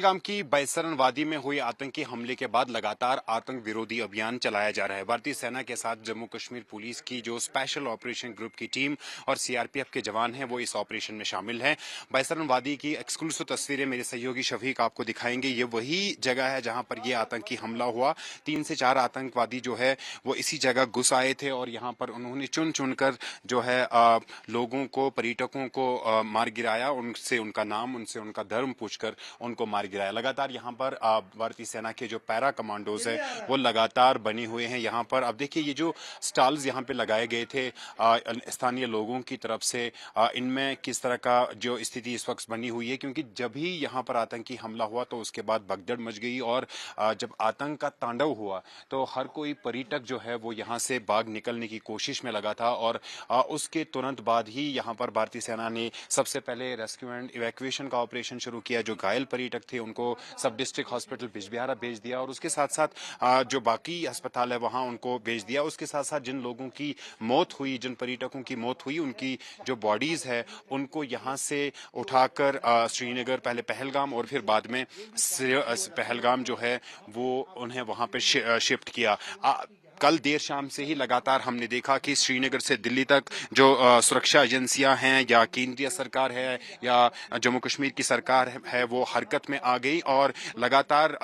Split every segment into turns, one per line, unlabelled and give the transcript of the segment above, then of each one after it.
पहलगाम की बैसरन वादी में हुए आतंकी हमले के बाद लगातार आतंक विरोधी अभियान चलाया जा रहा है। भारतीय सेना के साथ जम्मू कश्मीर पुलिस की जो स्पेशल ऑपरेशन ग्रुप की टीम और सीआरपीएफ के जवान हैं वो इस ऑपरेशन में शामिल हैं। बैसरन वादी की एक्सक्लूसिव तस्वीरें मेरे सहयोगी शफीक आपको दिखाएंगे। ये वही जगह है जहां पर यह आतंकी हमला हुआ। 3 से 4 आतंकवादी जो है वो इसी जगह घुस आए थे और यहाँ पर उन्होंने चुन चुनकर जो है लोगों को, पर्यटकों को मार गिराया। उनसे उनका नाम, उनसे उनका धर्म पूछकर उनको मार गिराया। लगातार यहाँ पर भारतीय सेना के जो पैरा कमांडोज है वो लगातार बने हुए हैं यहाँ पर। अब देखिए ये जो स्टॉल्स यहाँ पे लगाए गए थे स्थानीय लोगों की तरफ से, इनमें किस तरह का जो स्थिति इस वक्त बनी हुई है, क्योंकि जब ही यहाँ पर आतंकी हमला हुआ तो उसके बाद भगदड़ मच गई और जब आतंक का तांडव हुआ तो हर कोई पर्यटक जो है वो यहाँ से भाग निकलने की कोशिश में लगा था। और उसके तुरंत बाद ही यहाँ पर भारतीय सेना ने सबसे पहले रेस्क्यू एंड इवैक्यूएशन का ऑपरेशन शुरू किया। जो घायल पर्यटक थे उनको सब डिस्ट्रिक्ट हॉस्पिटल बिजबिहारा भेज दिया और उसके साथ साथ जो बाकी अस्पताल है वहां उनको भेज दिया। उसके साथ साथ जिन लोगों की मौत हुई, जिन पर्यटकों की मौत हुई, उनकी जो बॉडीज है उनको यहां से उठाकर श्रीनगर, पहले पहलगाम और फिर बाद में पहलगाम जो है वो उन्हें वहां पे शिफ्ट किया। कल देर शाम से ही लगातार हमने देखा कि श्रीनगर से दिल्ली तक जो सुरक्षा एजेंसियां हैं या केंद्रीय सरकार है या जम्मू कश्मीर की सरकार है वो हरकत में आ गई और लगातार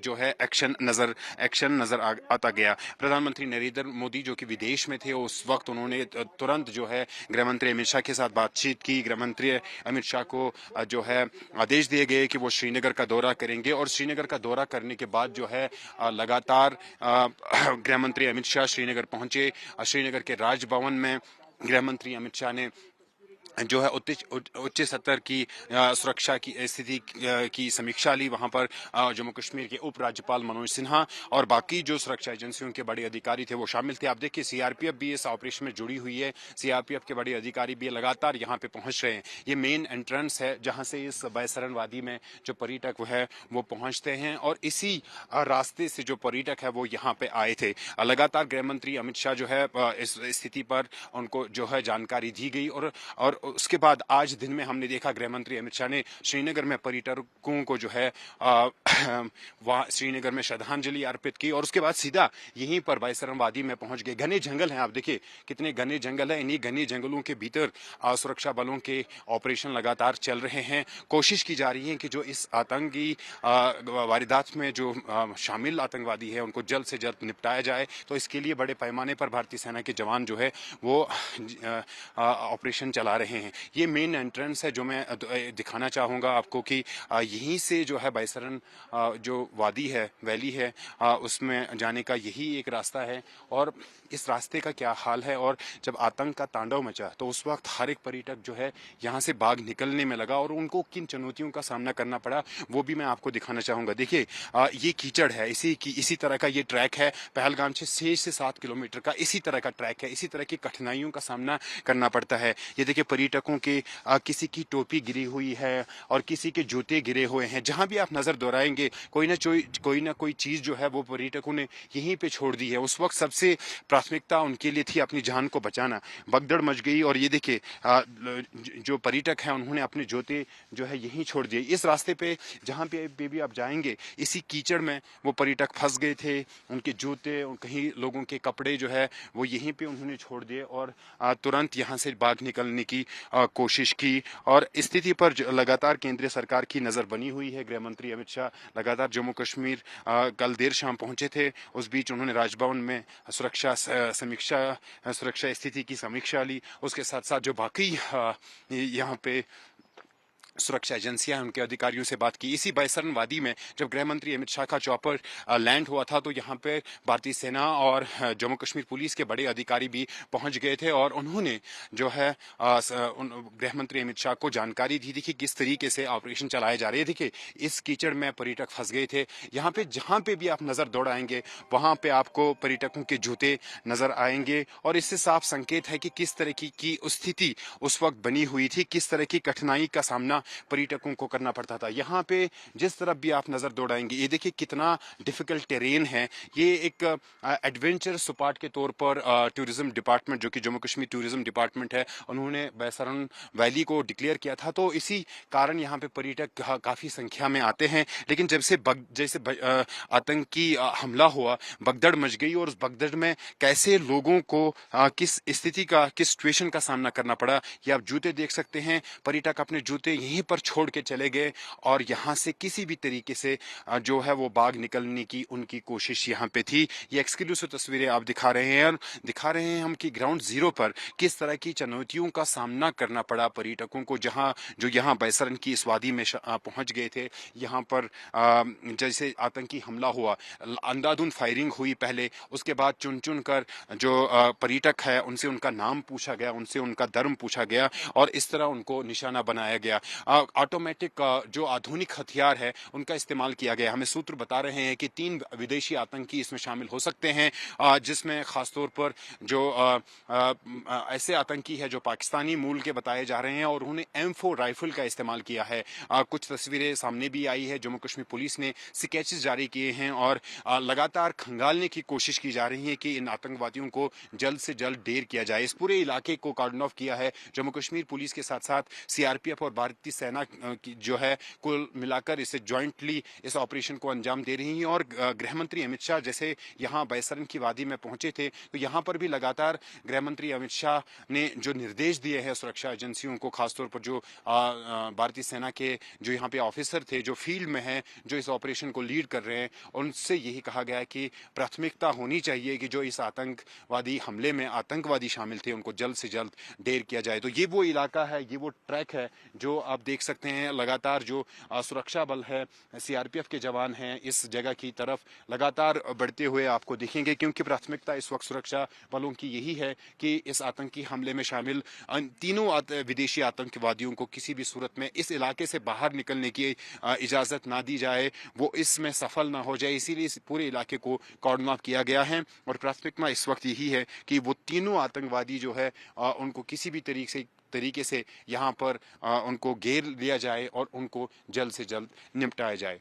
जो है एक्शन नजर आता गया। प्रधानमंत्री नरेंद्र मोदी जो कि विदेश में थे उस वक्त उन्होंने तुरंत जो है गृह मंत्री अमित शाह के साथ बातचीत की। गृह मंत्री अमित शाह को जो है आदेश दिए गए कि वो श्रीनगर का दौरा करेंगे और श्रीनगर का दौरा करने के बाद जो है लगातार गृह मंत्री अमित शाह श्रीनगर पहुंचे। श्रीनगर के राजभवन में गृह मंत्री अमित शाह ने जो है उच्च स्तर की सुरक्षा की स्थिति की समीक्षा ली। वहां पर जम्मू कश्मीर के उपराज्यपाल मनोज सिन्हा और बाकी जो सुरक्षा एजेंसियों के बड़े अधिकारी थे वो शामिल थे। आप देखिए सीआरपीएफ भी इस ऑपरेशन में जुड़ी हुई है। सीआरपीएफ के बड़े अधिकारी भी लगातार यहाँ पे पहुंच रहे हैं। ये मेन एंट्रेंस है जहां से इस बैसरन वादी में जो पर्यटक है वो पहुंचते हैं और इसी रास्ते से जो पर्यटक है वो यहाँ पे आए थे। लगातार गृह मंत्री अमित शाह जो है इस स्थिति पर उनको जो है जानकारी दी गई और उसके बाद आज दिन में हमने देखा गृह मंत्री अमित शाह ने श्रीनगर में पर्यटकों को जो है वहां श्रीनगर में श्रद्धांजलि अर्पित की और उसके बाद सीधा यहीं पर बैसरन वादी में पहुंच गए। घने जंगल हैं, आप देखिए कितने घने जंगल हैं। इन्हीं घने जंगलों के भीतर सुरक्षा बलों के ऑपरेशन लगातार चल रहे हैं। कोशिश की जा रही है कि जो इस आतंकी वारदात में जो शामिल आतंकवादी है उनको जल्द से जल्द निपटाया जाए। तो इसके लिए बड़े पैमाने पर भारतीय सेना के जवान जो है वो ऑपरेशन चला रहे हैं। ये मेन एंट्रेंस है जो मैं दिखाना चाहूंगा आपको कि यहीं से जो है बैसरन जो वादी है, वैली है, उसमें जाने का यही एक रास्ता है। और इस रास्ते का क्या हाल है, और जब आतंक का तांडव मचा तो उस वक्त हर एक पर्यटक जो है यहाँ से भाग निकलने में लगा और उनको किन चुनौतियों का सामना करना पड़ा वो भी मैं आपको दिखाना चाहूंगा। देखिए ये कीचड़ है, इसी तरह का ये ट्रैक है। पहलगाम से 6 से 7 किलोमीटर का इसी तरह का ट्रैक है। इसी तरह की कठिनाइयों का सामना करना पड़ता है। ये देखिए पर्यटकों के किसी की टोपी गिरी हुई है और किसी के जूते गिरे हुए हैं। जहां भी आप नजर दौड़ाएंगे कोई ना कोई चीज जो है वो पर्यटकों ने यहीं पे छोड़ दी है। उस वक्त सबसे प्राथमिकता उनके लिए थी अपनी जान को बचाना। भगदड़ मच गई और ये देखिए जो पर्यटक हैं उन्होंने अपने जूते जो है यहीं छोड़ दिए। इस रास्ते पे जहां पे भी आप जाएंगे इसी कीचड़ में वो पर्यटक फंस गए थे। उनके जूते और कहीं लोगों के कपड़े जो है वो यहीं पे उन्होंने छोड़ दिए और तुरंत यहाँ से भाग निकलने की कोशिश की। और स्थिति पर लगातार केंद्रीय सरकार की नजर बनी हुई है। गृह मंत्री अमित शाह लगातार जम्मू कश्मीर कल देर शाम पहुंचे थे। उस बीच उन्होंने राजभवन में सुरक्षा स्थिति की समीक्षा ली। उसके साथ साथ जो बाकी यहाँ पे सुरक्षा एजेंसियां हैं उनके अधिकारियों से बात की। इसी बैसरन वादी में जब गृह मंत्री अमित शाह का चॉपर लैंड हुआ था तो यहाँ पे भारतीय सेना और जम्मू कश्मीर पुलिस के बड़े अधिकारी भी पहुंच गए थे और उन्होंने जो है गृह मंत्री अमित शाह को जानकारी दी थी कि किस तरीके से ऑपरेशन चलाए जा रहे थे। देखिए इस कीचड़ में पर्यटक फंस गए थे। यहाँ पे जहाँ पे भी आप नजर दौड़ाएंगे वहां पे आपको पर्यटकों के जूते नजर आएंगे और इससे साफ संकेत है कि किस तरह की स्थिति उस वक्त बनी हुई थी, किस तरह की कठिनाई का सामना पर्यटकों को करना पड़ता था। यहाँ पे जिस तरफ भी आप नज़र दौड़ाएंगे, ये देखिए कितना डिफ़िकल्ट टेरेन है। ये एक एडवेंचर स्पॉट के तौर पर टूरिज्म डिपार्टमेंट, जो कि जम्मू कश्मीर टूरिज्म डिपार्टमेंट है, उन्होंने बैसरन वैली को डिक्लेयर किया था। तो इसी कारण यहाँ पे पर्यटक काफ़ी संख्या में आते हैं। लेकिन जब से आतंकी हमला हुआ, भगदड़ मच गई, और उस भगदड़ में कैसे लोगों को किस स्थिति का, किस सिचुएशन का सामना करना पड़ा, ये आप जूते देख सकते हैं। पर्यटक अपने जूते यहीं पर छोड़ के चले गए और यहाँ से किसी भी तरीके से जो है वो भाग निकलने की उनकी कोशिश यहाँ पे थी। ये एक्सक्लूसिव तस्वीरें आप दिखा रहे हैं, और दिखा रहे हैं हम कि ग्राउंड जीरो पर किस तरह की चुनौतियों का सामना करना पड़ा पर्यटकों को, जो यहाँ बैसरन की इस वादी में पहुंच गए थे। यहाँ पर जैसे आतंकी हमला हुआ, अंधाधुंध फायरिंग हुई पहले, उसके बाद चुन चुन कर जो पर्यटक है उनसे उनका नाम पूछा गया, उनसे उनका धर्म पूछा गया, और इस तरह उनको निशाना बनाया गया। ऑटोमेटिक जो आधुनिक हथियार है उनका इस्तेमाल किया गया। हमें सूत्र बता रहे हैं कि 3 विदेशी आतंकी इसमें शामिल हो सकते हैं, जिसमें खासतौर पर जो ऐसे आतंकी है जो पाकिस्तानी मूल के बताए जा रहे हैं, और उन्होंने M4 राइफल का इस्तेमाल किया है। कुछ तस्वीरें सामने भी आई है। जम्मू कश्मीर पुलिस ने स्केचेस जारी किए हैं और लगातार खंगालने की कोशिश की जा रही है कि इन आतंकवादियों को जल्द से जल्द ढेर किया जाए। इस पूरे इलाके को कार्डन ऑफ किया है जम्मू कश्मीर पुलिस के साथ साथ CRPF और भारतीय सेना की जो है, कुल मिलाकर इसे ज्वाइंटली इस ऑपरेशन को अंजाम दे रही है। और गृह मंत्री अमित शाह जैसे यहाँ बैसरन की वादी में पहुंचे थे, तो यहाँ पर भी लगातार गृह मंत्री अमित शाह ने जो निर्देश दिए हैं सुरक्षा एजेंसियों को, खासतौर पर जो भारतीय सेना के जो यहाँ पे ऑफिसर थे, जो फील्ड में हैं, जो इस ऑपरेशन को लीड कर रहे हैं, उनसे यही कहा गया है कि प्राथमिकता होनी चाहिए कि जो इस आतंकवादी हमले में आतंकवादी शामिल थे उनको जल्द से जल्द ढेर किया जाए। तो ये वो इलाका है, ये वो ट्रैक है जो आप देख सकते हैं। लगातार जो सुरक्षा बल है, CRPF के जवान हैं, इस जगह की तरफ लगातार बढ़ते हुए आपको दिखेंगे, क्योंकि प्राथमिकता इस वक्त सुरक्षा बलों की यही है कि इस आतंकी हमले में शामिल तीनों विदेशी आतंकवादियों को किसी भी सूरत में इस इलाके से बाहर निकलने की इजाज़त ना दी जाए, वो इसमें सफल ना हो जाए। इसीलिए इस पूरे इलाके को कॉर्डन ऑफ किया गया है, और प्राथमिकता इस वक्त यही है कि वो तीनों आतंकवादी जो है उनको किसी भी तरीके से यहाँ पर उनको घेर लिया जाए और उनको जल्द से जल्द निपटाया जाए।